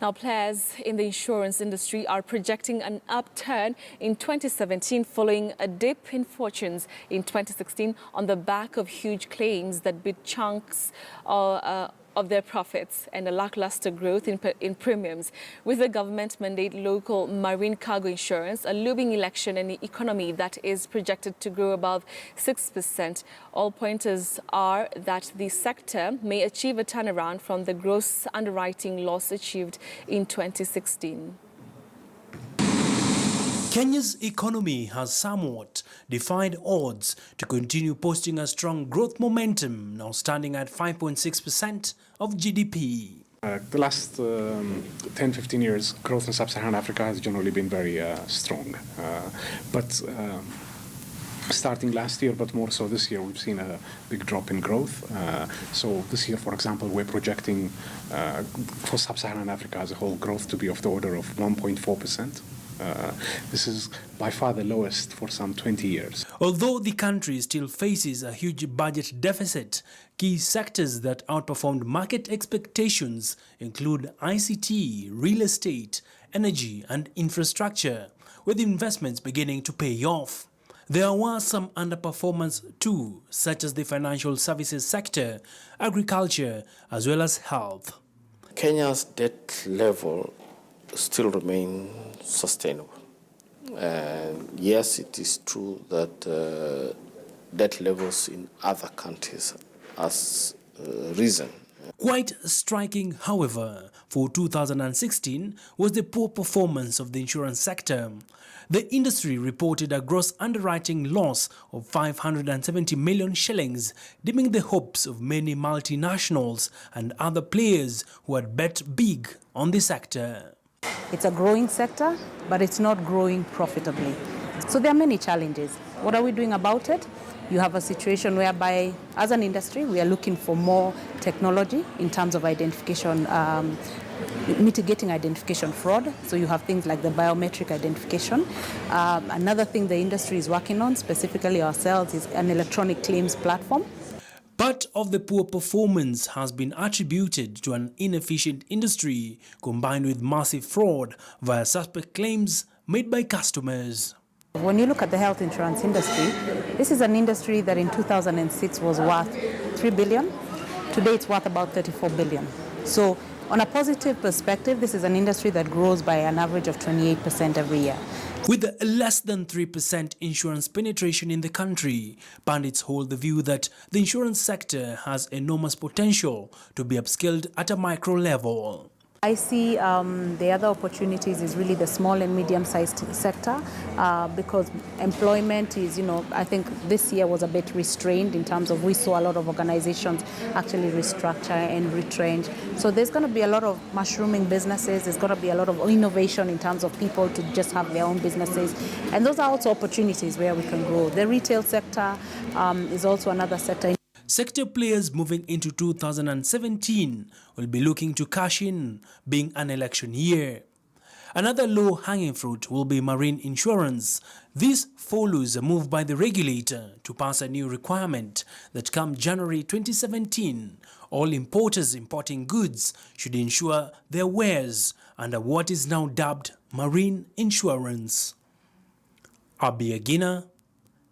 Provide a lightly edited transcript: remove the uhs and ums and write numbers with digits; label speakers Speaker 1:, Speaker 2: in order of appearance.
Speaker 1: Now, players in the insurance industry are projecting an upturn in 2017 following a dip in fortunes in 2016 on the back of huge claims that beat chunks of their profits and a lackluster growth in premiums. With the government mandate local marine cargo insurance, a looming election and economy that is projected to grow above 6%, all pointers are that the sector may achieve a turnaround from the gross underwriting loss achieved in 2016.
Speaker 2: Kenya's economy has somewhat defied odds to continue posting a strong growth momentum, now standing at 5.6% of GDP.
Speaker 3: The last 10-15 years, growth in sub-Saharan Africa has generally been very strong. But starting last year, but more so this year, we've seen a big drop in growth. So this year, for example, we're projecting for sub-Saharan Africa as a whole growth to be of the order of 1.4%. This is by far the lowest for some 20 years.
Speaker 2: Although the country still faces a huge budget deficit, key sectors that outperformed market expectations include ICT, real estate, energy and infrastructure, with investments beginning to pay off. There were some underperformance too, such as the financial services sector, agriculture, as well as health.
Speaker 4: Kenya's debt level still remain sustainable. And yes, it is true that debt levels in other countries has risen.
Speaker 2: Quite striking, however, for 2016 was the poor performance of the insurance sector. The industry reported a gross underwriting loss of 570 million shillings, dimming the hopes of many multinationals and other players who had bet big on the sector.
Speaker 5: It's a growing sector, but it's not growing profitably. So there are many challenges. What are we doing about it? You have a situation whereby, as an industry, we are looking for more technology in terms of identification, mitigating identification fraud. So you have things like the biometric identification. Another thing the industry is working on, specifically ourselves, is an electronic claims platform.
Speaker 2: Part of the poor performance has been attributed to an inefficient industry combined with massive fraud via suspect claims made by customers.
Speaker 5: When you look at the health insurance industry, this is an industry that in 2006 was worth 3 billion. Today it's worth about 34 billion. So on a positive perspective, this is an industry that grows by an average of 28% every year.
Speaker 2: With less than 3% insurance penetration in the country, pundits hold the view that the insurance sector has enormous potential to be upskilled at a micro level.
Speaker 5: I see the other opportunities is really the small and medium-sized sector because employment is, I think this year was a bit restrained in terms of we saw a lot of organizations actually restructure and retrench. So there's going to be a lot of mushrooming businesses. There's going to be a lot of innovation in terms of people to just have their own businesses. And those are also opportunities where we can grow. The retail sector is also another sector.
Speaker 2: Sector players moving into 2017 will be looking to cash in, being an election year. Another low-hanging fruit will be marine insurance. This follows a move by the regulator to pass a new requirement that come January 2017, all importers importing goods should insure their wares under what is now dubbed marine insurance. Abiagina,